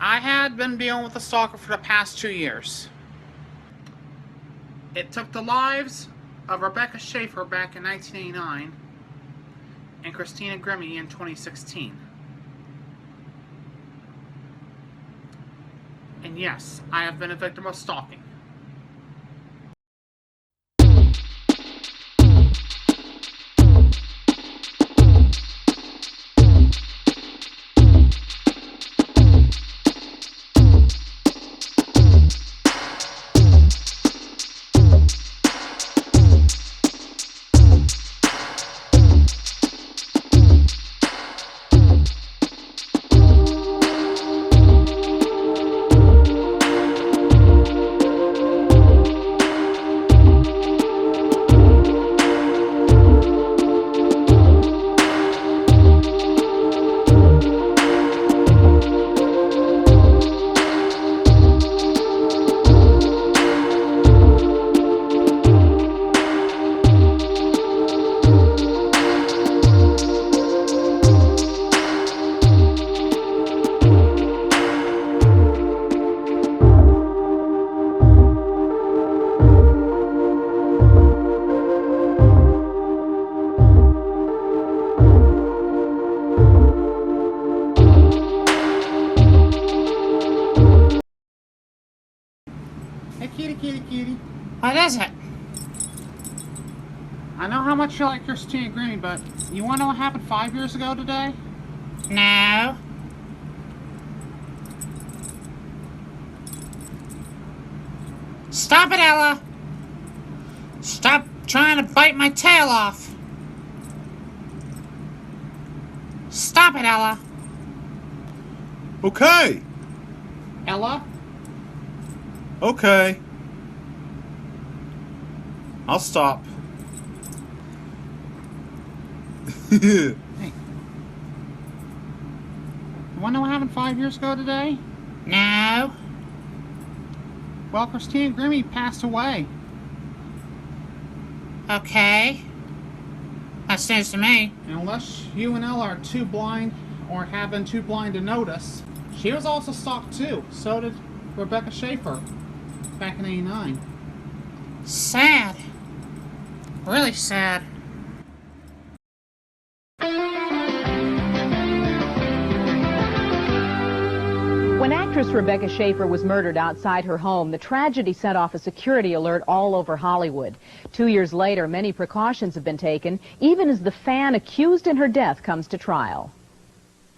I had been dealing with a stalker for the past 2 years. It took the lives of Rebecca Schaeffer back in 1989 and Christina Grimmie in 2016. And yes, I have been a victim of stalking. Hey, kitty. What is it? I know how much you like Christina Grimmie, but you want to know what happened 5 years ago today? No. Stop it, Ella! Stop trying to bite my tail off! Stop it, Ella! Okay. Ella? Okay. I'll stop. Hey. You want to know what happened 5 years ago today? No. Well, Christina Grimmie passed away. Okay. That's news to me. And unless you and Ella are too blind or have been too blind to notice, she was also stalked too. So did Rebecca Schaeffer back in '89. Sad. Really sad. When actress Rebecca Schaeffer was murdered outside her home, the tragedy set off a security alert all over Hollywood. 2 years later, many precautions have been taken, even as the fan accused in her death comes to trial.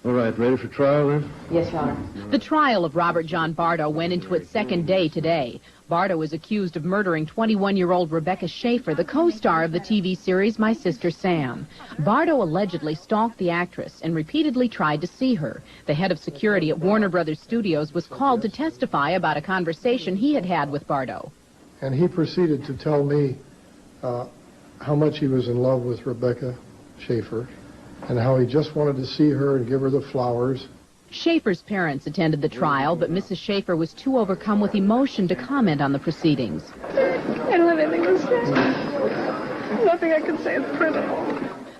All right, ready for trial then? Yes, Your Honor. The trial of Robert John Bardo went into its second day today. Bardo is accused of murdering 21-year-old Rebecca Schaeffer, the co-star of the TV series My Sister Sam. Bardo allegedly stalked the actress and repeatedly tried to see her. The head of security at Warner Brothers Studios was called to testify about a conversation he had had with Bardo. And he proceeded to tell me how much he was in love with Rebecca Schaeffer and how he just wanted to see her and give her the flowers. Schaeffer's parents attended the trial, but Mrs. Schaeffer was too overcome with emotion to comment on the proceedings. I don't have anything to say. Nothing I can say is critical.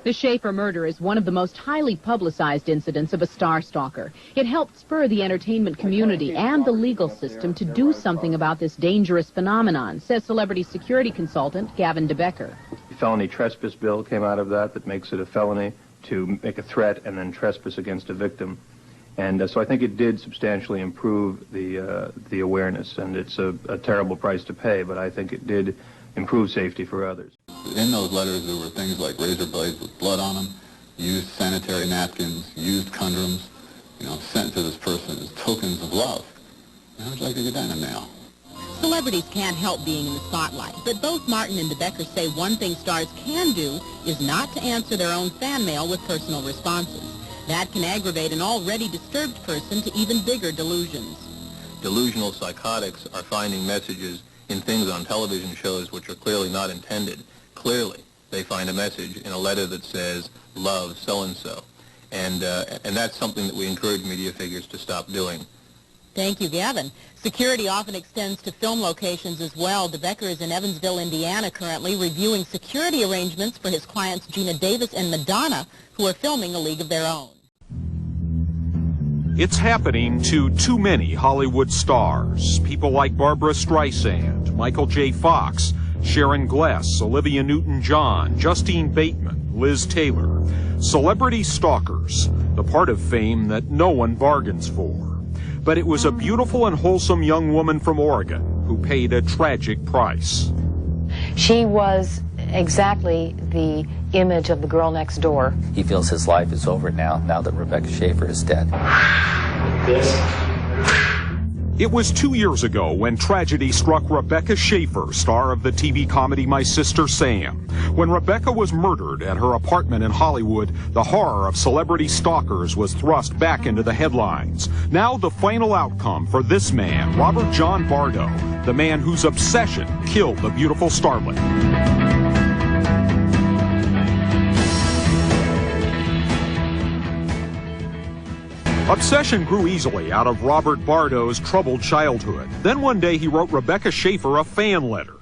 The Schaeffer murder is one of the most highly publicized incidents of a star stalker. It helped spur the entertainment community and the legal system to do something about this dangerous phenomenon, says celebrity security consultant Gavin DeBecker. The felony trespass bill came out of that makes it a felony to make a threat and then trespass against a victim. And so I think it did substantially improve the awareness, and it's a terrible price to pay, but I think it did improve safety for others. In those letters, there were things like razor blades with blood on them, used sanitary napkins, used condoms, sent to this person as tokens of love. How would you like to get that in the mail? Celebrities can't help being in the spotlight, but both Martin and DeBecker say one thing stars can do is not to answer their own fan mail with personal responses. That can aggravate an already disturbed person to even bigger delusions. Delusional psychotics are finding messages in things on television shows which are clearly not intended. Clearly, they find a message in a letter that says, love so-and-so. And that's something that we encourage media figures to stop doing. Thank you, Gavin. Security often extends to film locations as well. DeBecker is in Evansville, Indiana, currently reviewing security arrangements for his clients Gina Davis and Madonna, who are filming A League of Their Own. It's happening to too many Hollywood stars. People like Barbara Streisand, Michael J. Fox, Sharon Gless, Olivia Newton-John, Justine Bateman, Liz Taylor. Celebrity stalkers, the part of fame that no one bargains for. But it was a beautiful and wholesome young woman from Oregon who paid a tragic price. She was exactly the image of the girl next door. He feels his life is over now that Rebecca Schaeffer is dead. It was 2 years ago when tragedy struck Rebecca Schaeffer, star of the TV comedy My Sister Sam. When Rebecca was murdered at her apartment in Hollywood, the horror of celebrity stalkers was thrust back into the headlines. Now the final outcome for this man, Robert John Bardo, the man whose obsession killed the beautiful starlet. Obsession grew easily out of Robert Bardo's troubled childhood. Then one day he wrote Rebecca Schaeffer a fan letter.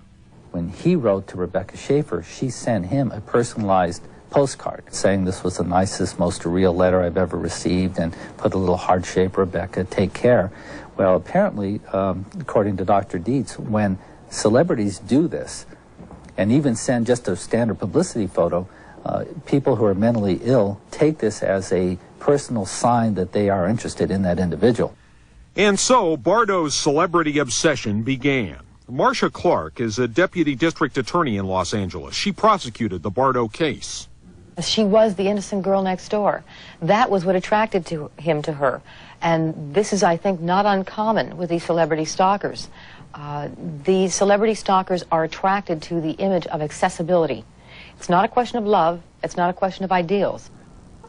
When he wrote to Rebecca Schaeffer, she sent him a personalized postcard saying this was the nicest, most real letter I've ever received, and put a little heart shape, Rebecca, take care. Well, apparently, according to Dr. Dietz, when celebrities do this, and even send just a standard publicity photo, people who are mentally ill take this as a personal sign that they are interested in that individual. And so Bardo's celebrity obsession began. Marcia Clark is a deputy district attorney in Los Angeles. She prosecuted the Bardo case. She was the innocent girl next door. That was what attracted him to her. And this is, I think, not uncommon with these celebrity stalkers. These celebrity stalkers are attracted to the image of accessibility. It's not a question of love. It's not a question of ideals.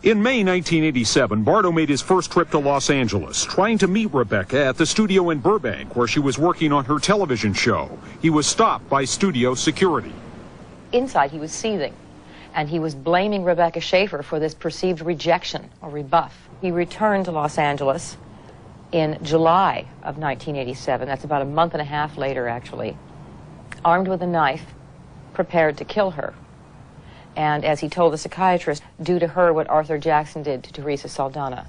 In May 1987, Bardo made his first trip to Los Angeles, trying to meet Rebecca at the studio in Burbank, where she was working on her television show. He was stopped by studio security. Inside, he was seething, and he was blaming Rebecca Schaeffer for this perceived rejection or rebuff. He returned to Los Angeles in July of 1987. That's about a month and a half later, actually, armed with a knife, prepared to kill her. And as he told the psychiatrist, do to her what Arthur Jackson did to Teresa Saldana.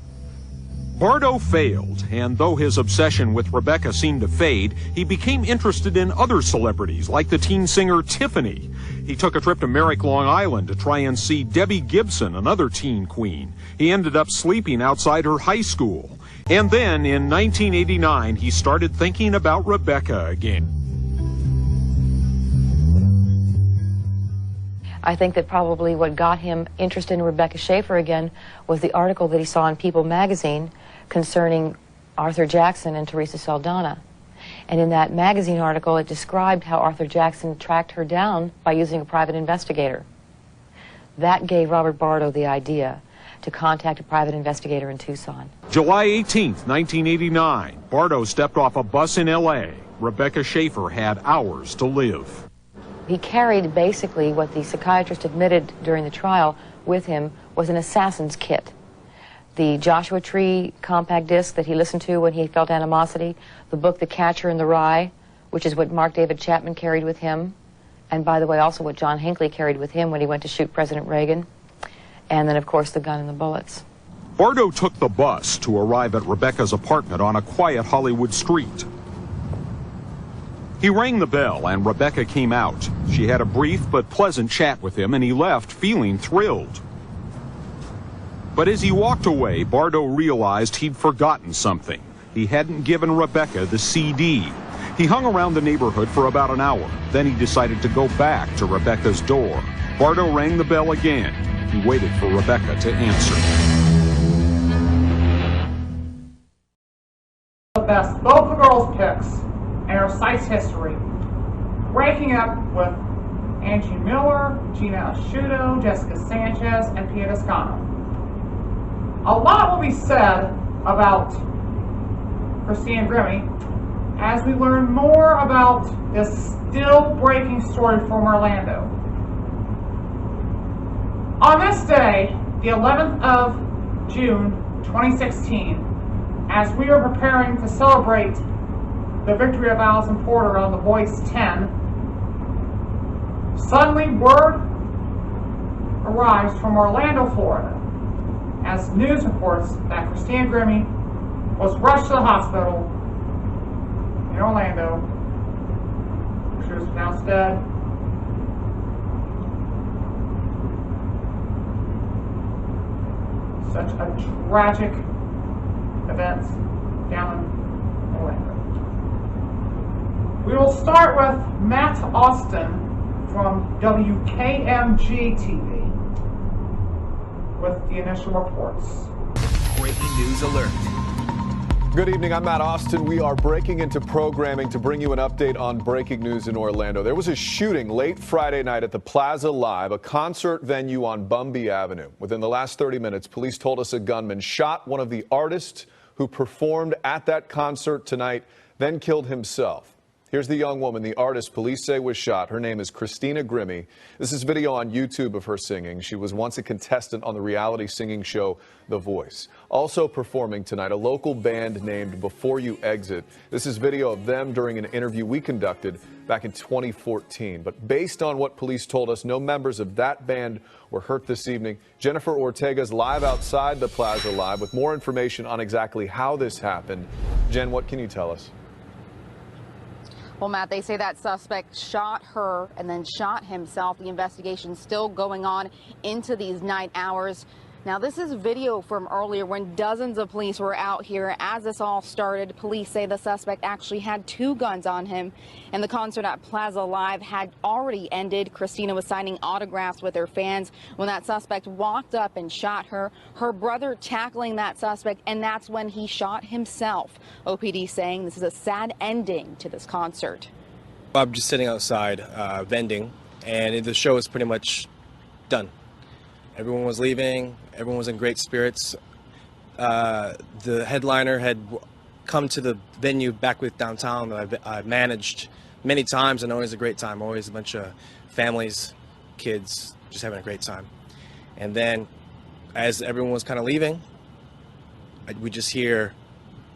Bardo failed, and though his obsession with Rebecca seemed to fade, he became interested in other celebrities, like the teen singer Tiffany. He took a trip to Merrick, Long Island to try and see Debbie Gibson, another teen queen. He ended up sleeping outside her high school. And then, in 1989, he started thinking about Rebecca again. I think that probably what got him interested in Rebecca Schaeffer again was the article that he saw in People magazine concerning Arthur Jackson and Teresa Saldana. And in that magazine article, it described how Arthur Jackson tracked her down by using a private investigator. That gave Robert Bardo the idea to contact a private investigator in Tucson. July 18th, 1989, Bardo stepped off a bus in L.A. Rebecca Schaeffer had hours to live. He carried basically what the psychiatrist admitted during the trial with him was an assassin's kit. The Joshua Tree compact disc that he listened to when he felt animosity, the book The Catcher in the Rye, which is what Mark David Chapman carried with him, and by the way also what John Hinckley carried with him when he went to shoot President Reagan, and then of course the gun and the bullets. Bardo took the bus to arrive at Rebecca's apartment on a quiet Hollywood street. He rang the bell and Rebecca came out. She had a brief but pleasant chat with him and he left feeling thrilled. But as he walked away, Bardo realized he'd forgotten something. He hadn't given Rebecca the CD. He hung around the neighborhood for about an hour. Then he decided to go back to Rebecca's door. Bardo rang the bell again. He waited for Rebecca to answer. The best both the girls' picks and her site's history. Breaking up with Angie Miller, Gina Asciuto, Jessica Sanchez, and Pia Toscano. A lot will be said about Christine Grimmie as we learn more about this still breaking story from Orlando. On this day, the 11th of June 2016, as we are preparing to celebrate the victory of Allison Porter on the Boys 10, suddenly word arrives from Orlando, Florida, as news reports that Christine Grimmie was rushed to the hospital in Orlando. She was pronounced dead. Such a tragic event down in Orlando. We will start with Matt Austin from WKMG TV with the initial reports. Breaking news alert. Good evening, I'm Matt Austin. We are breaking into programming to bring you an update on breaking news in Orlando. There was a shooting late Friday night at the Plaza Live, a concert venue on Bumby Avenue. Within the last 30 minutes, police told us a gunman shot one of the artists who performed at that concert tonight, then killed himself. Here's the young woman, the artist police say was shot. Her name is Christina Grimmie. This is video on YouTube of her singing. She was once a contestant on the reality singing show The Voice. Also performing tonight, a local band named Before You Exit. This is video of them during an interview we conducted back in 2014. But based on what police told us, no members of that band were hurt this evening. Jennifer Ortega's live outside the Plaza Live with more information on exactly how this happened. Jen, what can you tell us? Well, Matt, they say that suspect shot her and then shot himself. The investigation's still going on into these night hours. Now, this is video from earlier when dozens of police were out here as this all started. Police say the suspect actually had 2 guns on him, and the concert at Plaza Live had already ended. Christina was signing autographs with her fans when that suspect walked up and shot her. Her brother tackling that suspect, and that's when he shot himself. OPD saying this is a sad ending to this concert. I'm just sitting outside vending, and the show is pretty much done. Everyone was leaving. Everyone was in great spirits. The headliner had come to the venue back with downtown that I've managed many times, and always a great time. Always a bunch of families, kids, just having a great time. And then, as everyone was kind of leaving, we just hear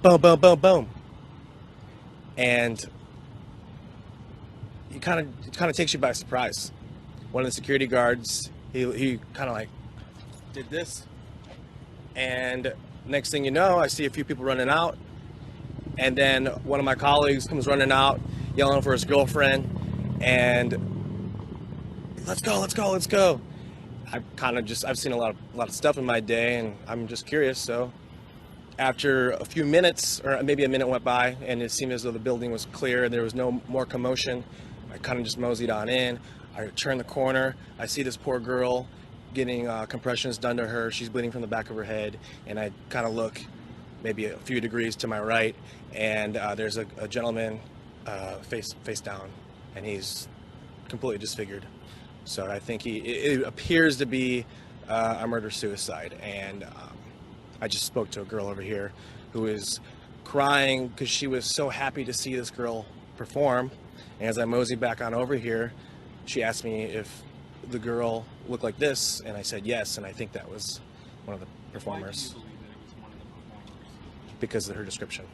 boom, boom, boom, boom, and it kind of takes you by surprise. One of the security guards, he kind of like did this, and next thing you know, I see a few people running out, and then one of my colleagues comes running out yelling for his girlfriend, and let's go, let's go, let's go. I've seen a lot of stuff in my day, and I'm just curious. So after a few minutes, or maybe a minute went by, and it seemed as though the building was clear and there was no more commotion, I kind of just moseyed on in. I turn the corner, I see this poor girl getting compressions done to her. She's bleeding from the back of her head, and I kind of look maybe a few degrees to my right, and there's a gentleman face down, and he's completely disfigured. So I think it appears to be a murder-suicide, and I just spoke to a girl over here who is crying because she was so happy to see this girl perform, and as I moseyed back on over here, she asked me if the girl looked like this, and I said yes, and I think that was one of the performers. Why do you believe that it was one of the performers? Because of her description.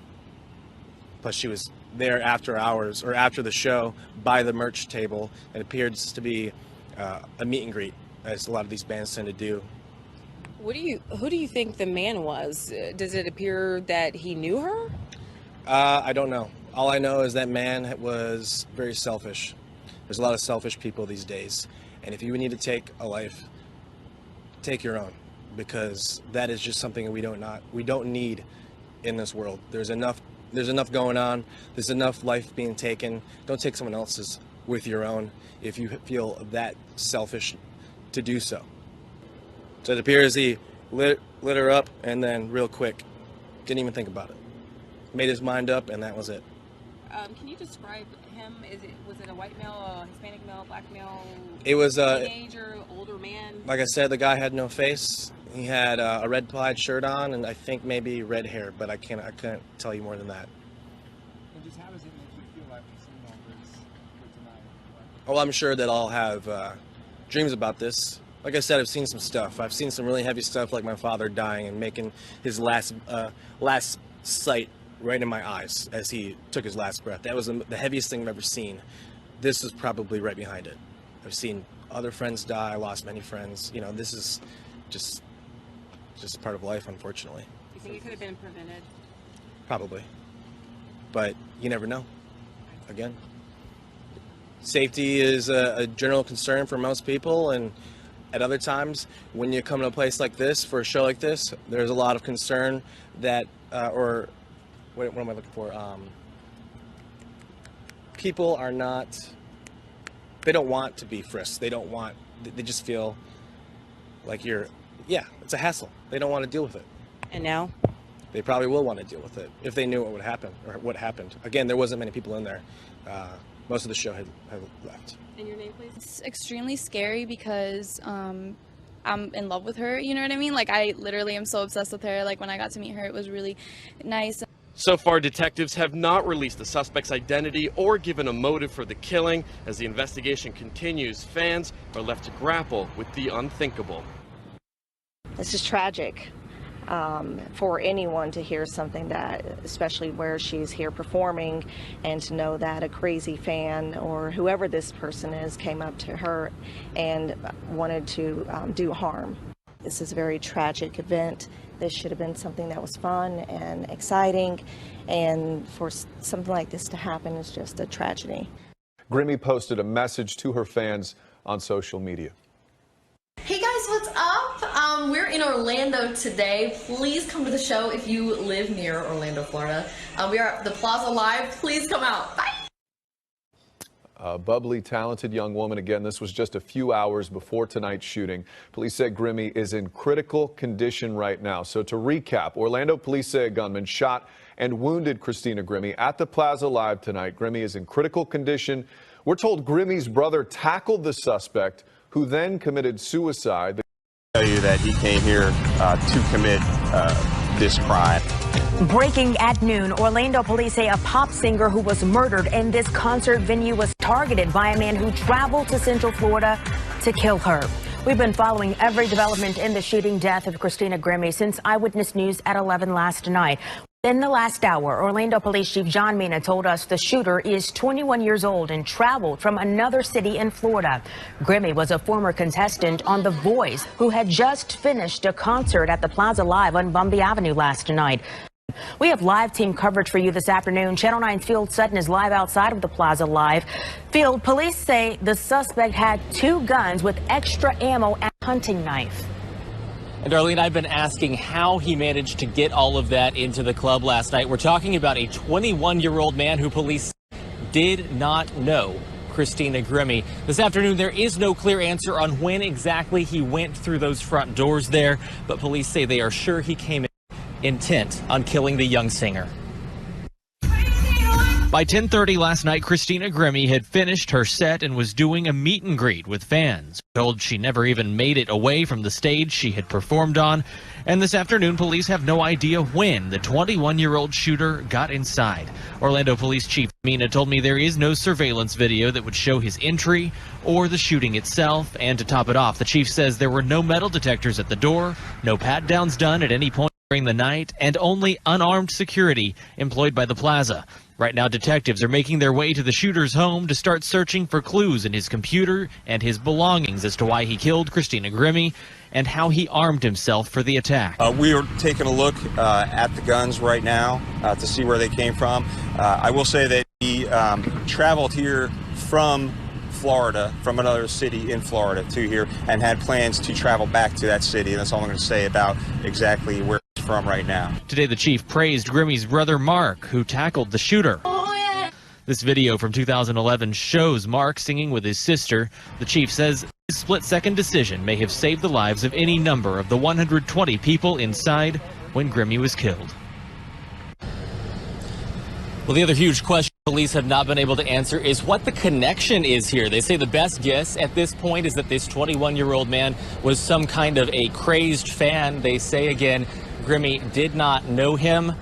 Plus, she was there after hours, or after the show, by the merch table. It appears to be a meet and greet, as a lot of these bands tend to do. Who do you think the man was? Does it appear that he knew her? I don't know. All I know is that man was very selfish. There's a lot of selfish people these days, and if you need to take a life, take your own, because that is just something we don't need in this world. There's enough going on. There's enough life being taken. Don't take someone else's with your own if you feel that selfish to do so. So it appears he lit her up, and then real quick, didn't even think about it. Made his mind up, and that was it. Can you describe him? Was it a white male, a Hispanic male, black male? It was a teenager, older man. Like I said, the guy had no face. He had a red plaid shirt on, and I think maybe red hair, but I couldn't tell you more than that. And just how does it make you feel after seeing all this for tonight? Well, I'm sure that I'll have dreams about this. Like I said, I've seen some stuff. I've seen some really heavy stuff, like my father dying and making his last sight right in my eyes as he took his last breath. That was the heaviest thing I've ever seen. This is probably right behind it. I've seen other friends die. I lost many friends. You know, this is just part of life, unfortunately. You think it could have been prevented? probably. But you never know. Again, safety is a general concern for most people, and at other times, when you come to a place like this for a show like this, there's a lot of concern that, or what am I looking for? People are not, they don't want to be frisked. They don't want, they just feel like it's a hassle. They don't want to deal with it. And now? They probably will want to deal with it if they knew what would happen or what happened. Again, there wasn't many people in there. Most of the show had left. And your name, please? It's extremely scary because I'm in love with her, you know what I mean? Like, I literally am so obsessed with her. Like, when I got to meet her, it was really nice. So far, detectives have not released the suspect's identity or given a motive for the killing. As the investigation continues, fans are left to grapple with the unthinkable. This is tragic. For anyone to hear something that, especially where she's here performing, and to know that a crazy fan or whoever this person is came up to her and wanted to do harm. This is a very tragic event. This should have been something that was fun and exciting, and for something like this to happen is just a tragedy. Grimmy posted a message to her fans on social media. Hey guys, what's up? We're in Orlando today. Please come to the show if you live near Orlando, Florida. We are at the Plaza Live. Please come out. Bye. A bubbly, talented young woman. Again, this was just a few hours before tonight's shooting. Police say Grimmy is in critical condition right now. So to recap, Orlando police say a gunman shot and wounded Christina Grimmie at the Plaza Live tonight. Grimmie is in critical condition. We're told Grimmie's brother tackled the suspect, who then committed suicide. Tell you that he came here to commit this crime. Breaking at noon, Orlando police say a pop singer who was murdered in this concert venue was targeted by a man who traveled to Central Florida to kill her. We've been following every development in the shooting death of Christina Grimmie since Eyewitness News at 11 last night. In the last hour, Orlando Police Chief John Mina told us the shooter is 21 years old and traveled from another city in Florida. Grimmie was a former contestant on The Voice who had just finished a concert at the Plaza Live on Bumby Avenue last night. We have live team coverage for you this afternoon. Channel 9's Field Sutton is live outside of the Plaza Live. Field, police say the suspect had 2 guns with extra ammo and a hunting knife. And Darlene, I've been asking how he managed to get all of that into the club last night. We're talking about a 21-year-old man who police did not know Christina Grimmie. This afternoon, there is no clear answer on when exactly he went through those front doors there, but police say they are sure he came in intent on killing the young singer. By 10:30 last night, Christina Grimmie had finished her set and was doing a meet and greet with fans. Told she never even made it away from the stage she had performed on. And this afternoon, police have no idea when the 21-year-old shooter got inside. Orlando Police Chief Mina told me there is no surveillance video that would show his entry or the shooting itself. And to top it off, the chief says there were no metal detectors at the door, no pat-downs done at any point during the night, and only unarmed security employed by the plaza. Right now, detectives are making their way to the shooter's home to start searching for clues in his computer and his belongings as to why he killed Christina Grimmie and how he armed himself for the attack. We are taking a look at the guns right now to see where they came from. I will say that he traveled here from Florida, from another city in Florida to here, and had plans to travel back to that city. And that's all I'm going to say about exactly where he's from right now. Today, the chief praised Grimmie's brother Mark, who tackled the shooter. This video from 2011 shows Mark singing with his sister. The chief says his split-second decision may have saved the lives of any number of the 120 people inside when Grimmie was killed. Well, the other huge question police have not been able to answer is what the connection is here. They say the best guess at this point is that this 21-year-old man was some kind of a crazed fan. They say, again, Grimmie did not know him,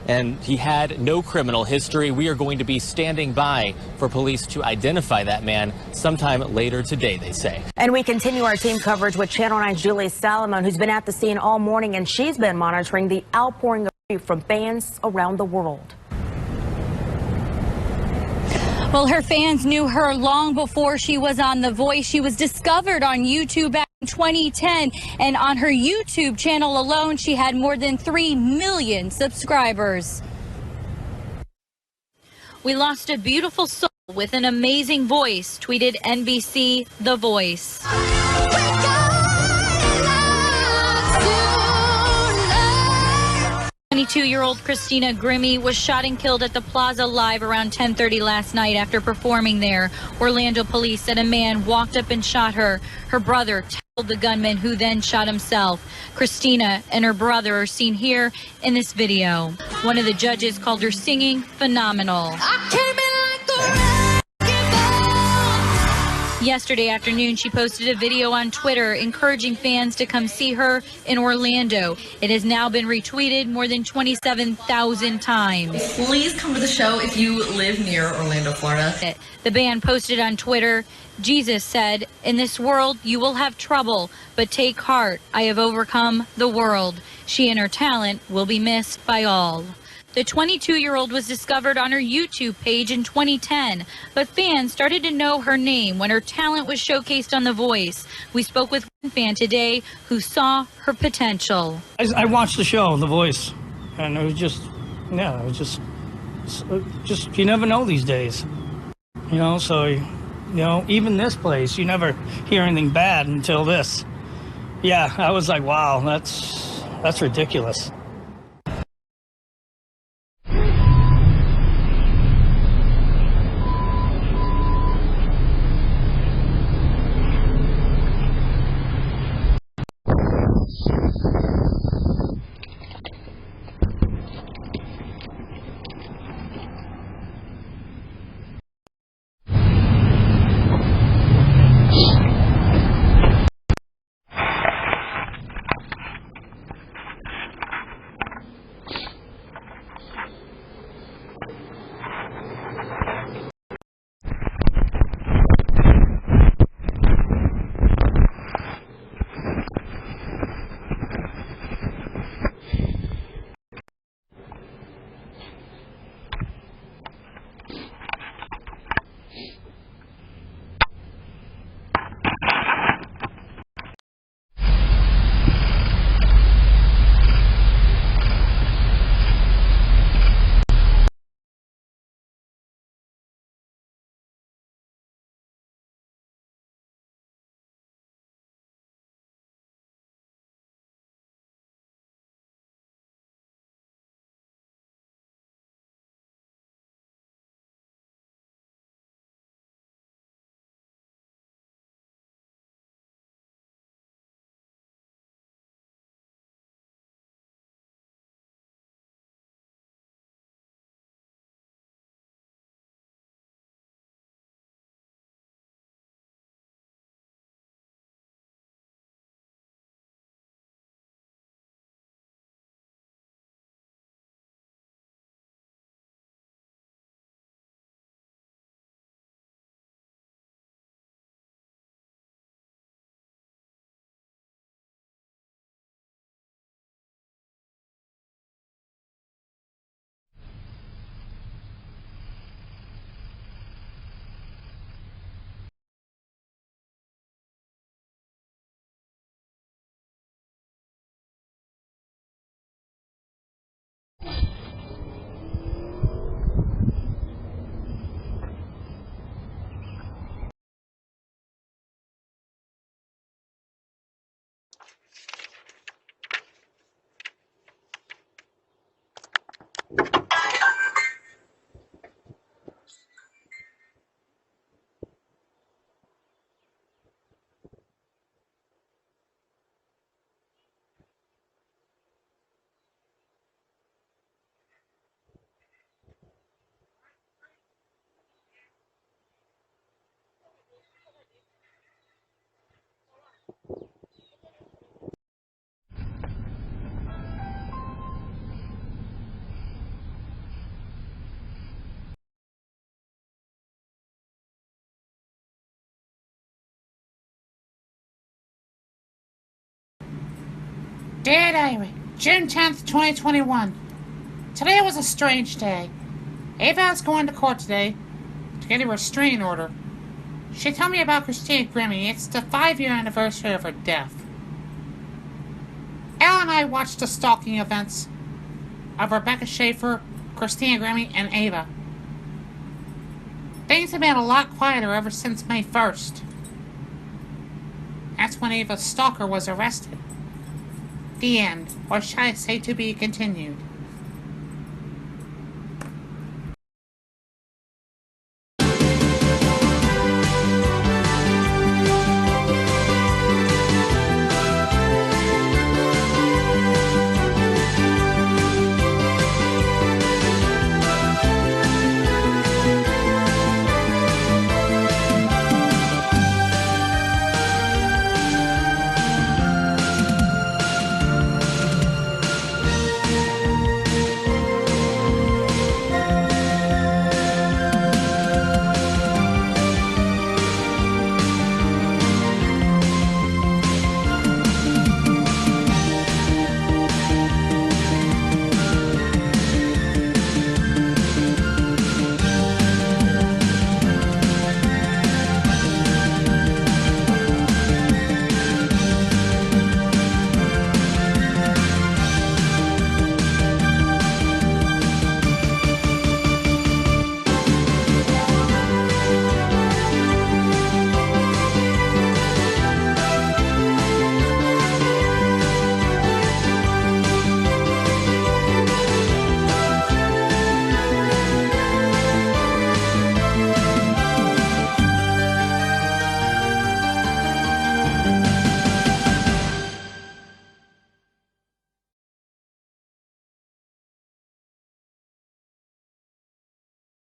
and he had no criminal history. We are going to be standing by for police to identify that man sometime later today, they say. And we continue our team coverage with Channel 9's Julie Salomon, who's been at the scene all morning, and she's been monitoring the outpouring of grief from fans around the world. Well, her fans knew her long before she was on The Voice. She was discovered on YouTube back in 2010, and on her YouTube channel alone, she had more than 3 million subscribers. We lost a beautiful soul with an amazing voice, tweeted NBC The Voice. 22-year-old Christina Grimmie was shot and killed at the Plaza Live around 10:30 last night after performing there. Orlando police said a man walked up and shot her. Her brother tackled the gunman, who then shot himself. Christina and her brother are seen here in this video. One of the judges called her singing phenomenal. Yesterday afternoon, she posted a video on Twitter encouraging fans to come see her in Orlando. It has now been retweeted more than 27,000 times. Please come to the show if you live near Orlando, Florida. The band posted on Twitter, Jesus said, "In this world you will have trouble, but take heart, I have overcome the world." She and her talent will be missed by all. The 22-year-old was discovered on her YouTube page in 2010, but fans started to know her name when her talent was showcased on The Voice. We spoke with one fan today who saw her potential. I watched the show, The Voice, and it was just, yeah, it was just, you never know these days. You know, so, you know, even this place, you never hear anything bad until this. Yeah, I was like, wow, that's ridiculous. Dear Diary, June 10th, 2021. Today was a strange day. Ava's going to court today to get a restraining order. She told me about Christina Grimmie. It's the 5-year anniversary of her death. Elle and I watched the stalking events of Rebecca Schaeffer, Christina Grimmie, and Ava. Things have been a lot quieter ever since May 1st. That's when Ava's stalker was arrested. The end, or should I say to be continued.